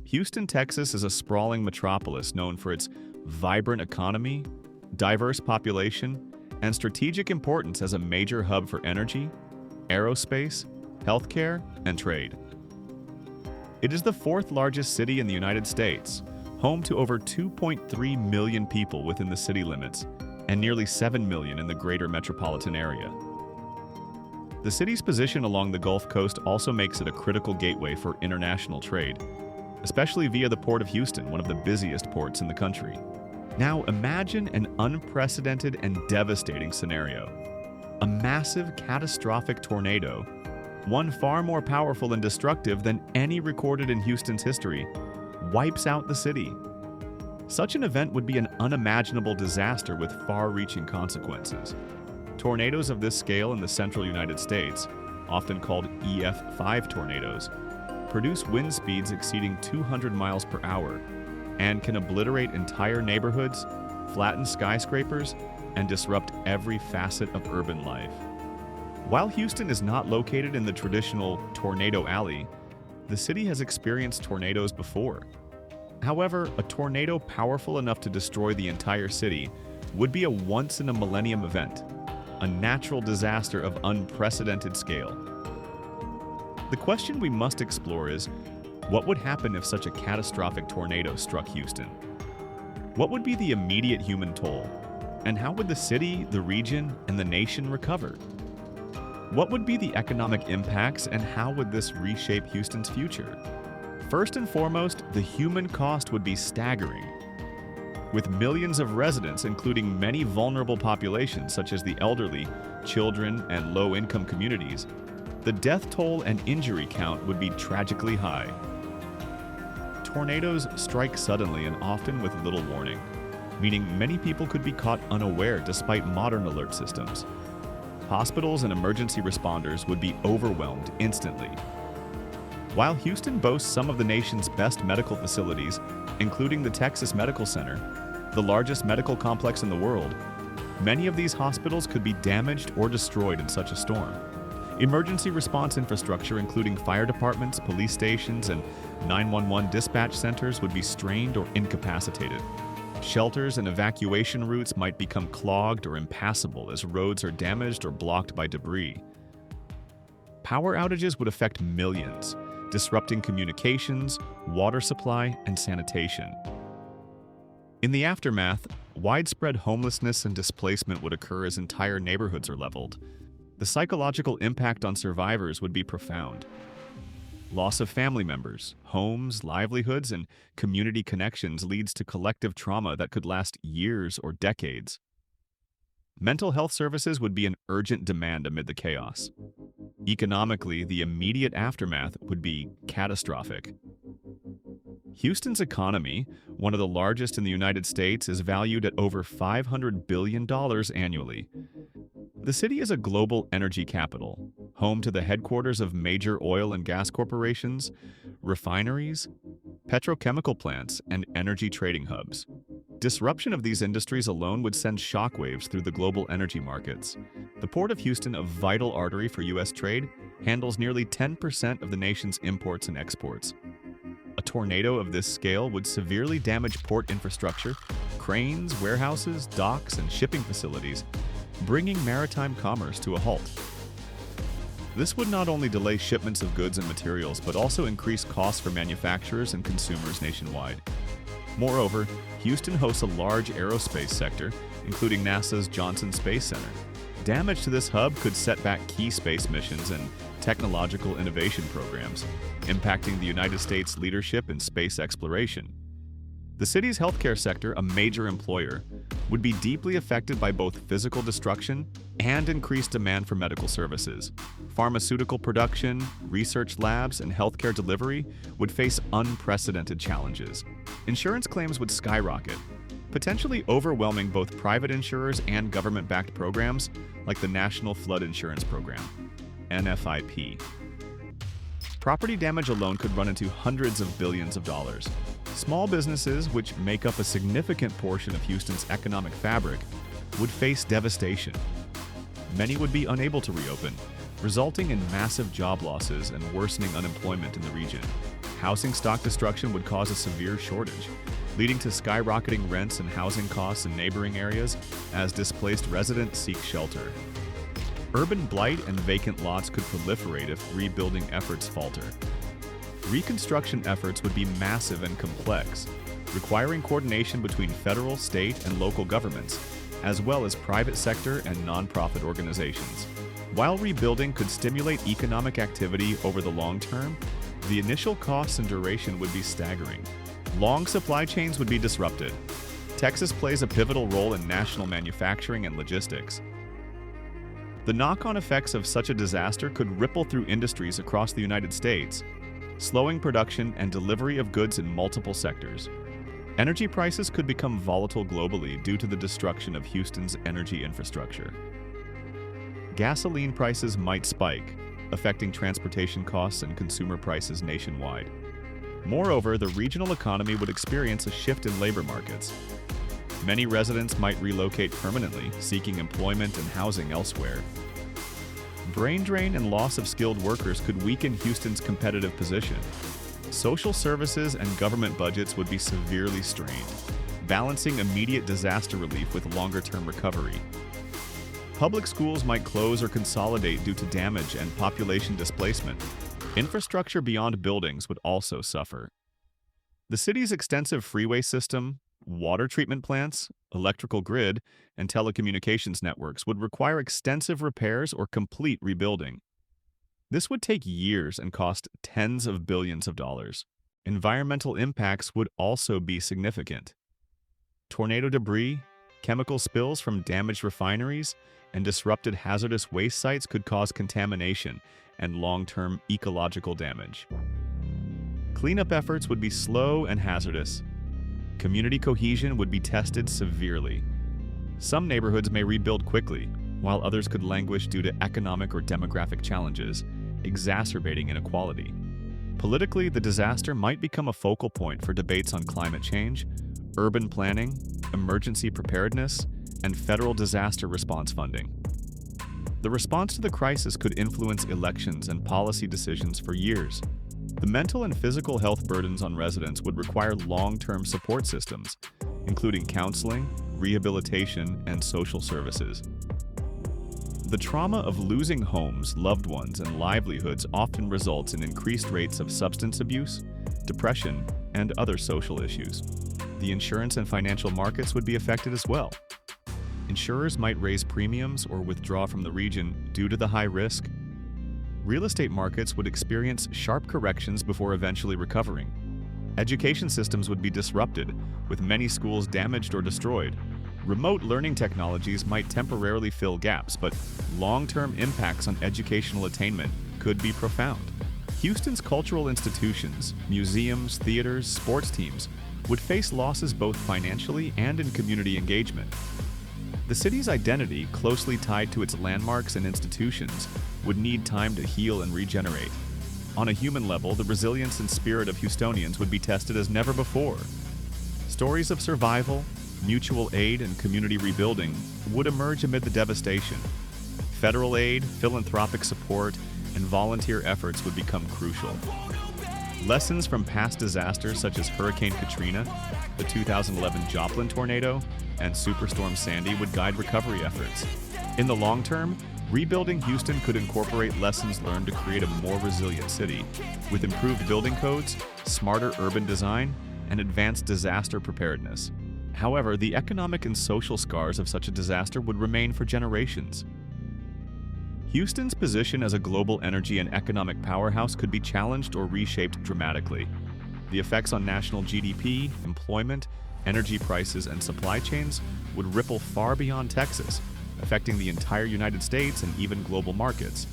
Houston, Texas is a sprawling metropolis known for its vibrant economy, diverse population, and strategic importance as a major hub for energy, aerospace, healthcare, and trade. It is the fourth largest city in the United States, home to over 2.3 million people within the city limits and nearly 7 million in the greater metropolitan area. The city's position along the Gulf Coast also makes it a critical gateway for international trade, especially via the Port of Houston, one of the busiest ports in the country. Now imagine an unprecedented and devastating scenario. A massive, catastrophic tornado, one far more powerful and destructive than any recorded in Houston's history, wipes out the city. Such an event would be an unimaginable disaster with far-reaching consequences. Tornadoes of this scale in the central United States, often called EF5 tornadoes, produce wind speeds exceeding 200 miles per hour and can obliterate entire neighborhoods, flatten skyscrapers, and disrupt every facet of urban life. While Houston is not located in the traditional tornado alley, the city has experienced tornadoes before. However, a tornado powerful enough to destroy the entire city would be a once-in-a-millennium event, a natural disaster of unprecedented scale. The question we must explore is, what would happen if such a catastrophic tornado struck Houston? What would be the immediate human toll? And how would the city, the region, and the nation recover? What would be the economic impacts, and how would this reshape Houston's future? First and foremost, the human cost would be staggering. With millions of residents, including many vulnerable populations such as the elderly, children, and low-income communities, the death toll and injury count would be tragically high. Tornadoes strike suddenly and often with little warning, meaning many people could be caught unaware despite modern alert systems. Hospitals and emergency responders would be overwhelmed instantly. While Houston boasts some of the nation's best medical facilities, including the Texas Medical Center, the largest medical complex in the world, many of these hospitals could be damaged or destroyed in such a storm. Emergency response infrastructure, including fire departments, police stations, and 911 dispatch centers, would be strained or incapacitated. Shelters and evacuation routes might become clogged or impassable as roads are damaged or blocked by debris. Power outages would affect millions, disrupting communications, water supply, and sanitation. In the aftermath, widespread homelessness and displacement would occur as entire neighborhoods are leveled. The psychological impact on survivors would be profound. Loss of family members, homes, livelihoods, and community connections leads to collective trauma that could last years or decades. Mental health services would be in urgent demand amid the chaos. Economically, the immediate aftermath would be catastrophic. Houston's economy, one of the largest in the United States, is valued at over $500 billion annually. The city is a global energy capital, home to the headquarters of major oil and gas corporations, refineries, petrochemical plants, and energy trading hubs. Disruption of these industries alone would send shockwaves through the global energy markets. The Port of Houston, a vital artery for U.S. trade, handles nearly 10% of the nation's imports and exports. A tornado of this scale would severely damage port infrastructure, cranes, warehouses, docks, and shipping facilities, bringing maritime commerce to a halt. This would not only delay shipments of goods and materials, but also increase costs for manufacturers and consumers nationwide. Moreover, Houston hosts a large aerospace sector, including NASA's Johnson Space Center. Damage to this hub could set back key space missions and technological innovation programs, impacting the United States' leadership in space exploration. The city's healthcare sector, a major employer, would be deeply affected by both physical destruction and increased demand for medical services. Pharmaceutical production, research labs, and healthcare delivery would face unprecedented challenges. Insurance claims would skyrocket, potentially overwhelming both private insurers and government-backed programs like the National Flood Insurance Program, NFIP. Property damage alone could run into hundreds of billions of dollars. Small businesses, which make up a significant portion of Houston's economic fabric, would face devastation. Many would be unable to reopen, resulting in massive job losses and worsening unemployment in the region. Housing stock destruction would cause a severe shortage, leading to skyrocketing rents and housing costs in neighboring areas as displaced residents seek shelter. Urban blight and vacant lots could proliferate if rebuilding efforts falter. Reconstruction efforts would be massive and complex, requiring coordination between federal, state, and local governments, as well as private sector and nonprofit organizations. While rebuilding could stimulate economic activity over the long term, the initial costs and duration would be staggering. Long supply chains would be disrupted. Texas plays a pivotal role in national manufacturing and logistics. The knock-on effects of such a disaster could ripple through industries across the United States, slowing production and delivery of goods in multiple sectors. Energy prices could become volatile globally due to the destruction of Houston's energy infrastructure. Gasoline prices might spike, affecting transportation costs and consumer prices nationwide. Moreover, the regional economy would experience a shift in labor markets. Many residents might relocate permanently, seeking employment and housing elsewhere. Brain drain and loss of skilled workers could weaken Houston's competitive position. Social services and government budgets would be severely strained, balancing immediate disaster relief with longer-term recovery. Public schools might close or consolidate due to damage and population displacement. Infrastructure beyond buildings would also suffer. The city's extensive freeway system, water treatment plants, electrical grid, and telecommunications networks would require extensive repairs or complete rebuilding. This would take years and cost tens of billions of dollars. Environmental impacts would also be significant. Tornado debris, chemical spills from damaged refineries, and disrupted hazardous waste sites could cause contamination and long-term ecological damage. Cleanup efforts would be slow and hazardous. Community cohesion would be tested severely. Some neighborhoods may rebuild quickly, while others could languish due to economic or demographic challenges, exacerbating inequality. Politically, the disaster might become a focal point for debates on climate change, urban planning, emergency preparedness, and federal disaster response funding. The response to the crisis could influence elections and policy decisions for years. The mental and physical health burdens on residents would require long-term support systems, including counseling, rehabilitation, and social services. The trauma of losing homes, loved ones, and livelihoods often results in increased rates of substance abuse, depression, and other social issues. The insurance and financial markets would be affected as well. Insurers might raise premiums or withdraw from the region due to the high risk. Real estate markets would experience sharp corrections before eventually recovering. Education systems would be disrupted, with many schools damaged or destroyed. Remote learning technologies might temporarily fill gaps, but long-term impacts on educational attainment could be profound. Houston's cultural institutions, museums, theaters, sports teams would face losses both financially and in community engagement. The city's identity, closely tied to its landmarks and institutions, would need time to heal and regenerate. On a human level, the resilience and spirit of Houstonians would be tested as never before. Stories of survival, mutual aid, and community rebuilding would emerge amid the devastation. Federal aid, philanthropic support, and volunteer efforts would become crucial. Lessons from past disasters such as Hurricane Katrina, the 2011 Joplin tornado, and Superstorm Sandy would guide recovery efforts. In the long term, rebuilding Houston could incorporate lessons learned to create a more resilient city, with improved building codes, smarter urban design, and advanced disaster preparedness. However, the economic and social scars of such a disaster would remain for generations. Houston's position as a global energy and economic powerhouse could be challenged or reshaped dramatically. The effects on national GDP, employment, energy prices, and supply chains would ripple far beyond Texas, affecting the entire United States and even global markets.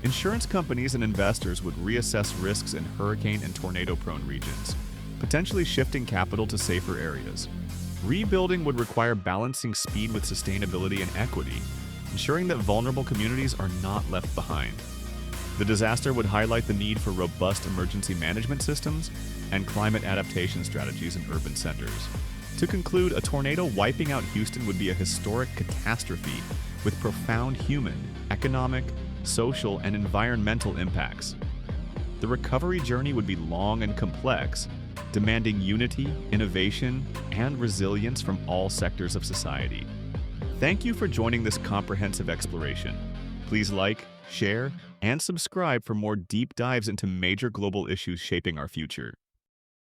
Insurance companies and investors would reassess risks in hurricane and tornado-prone regions, potentially shifting capital to safer areas. Rebuilding would require balancing speed with sustainability and equity, ensuring that vulnerable communities are not left behind. The disaster would highlight the need for robust emergency management systems and climate adaptation strategies in urban centers. To conclude, a tornado wiping out Houston would be a historic catastrophe with profound human, economic, social, and environmental impacts. the recovery journey would be long and complex, demanding unity, innovation, and resilience from all sectors of society. Thank you for joining this comprehensive exploration. Please like, share, and subscribe for more deep dives into major global issues shaping our future.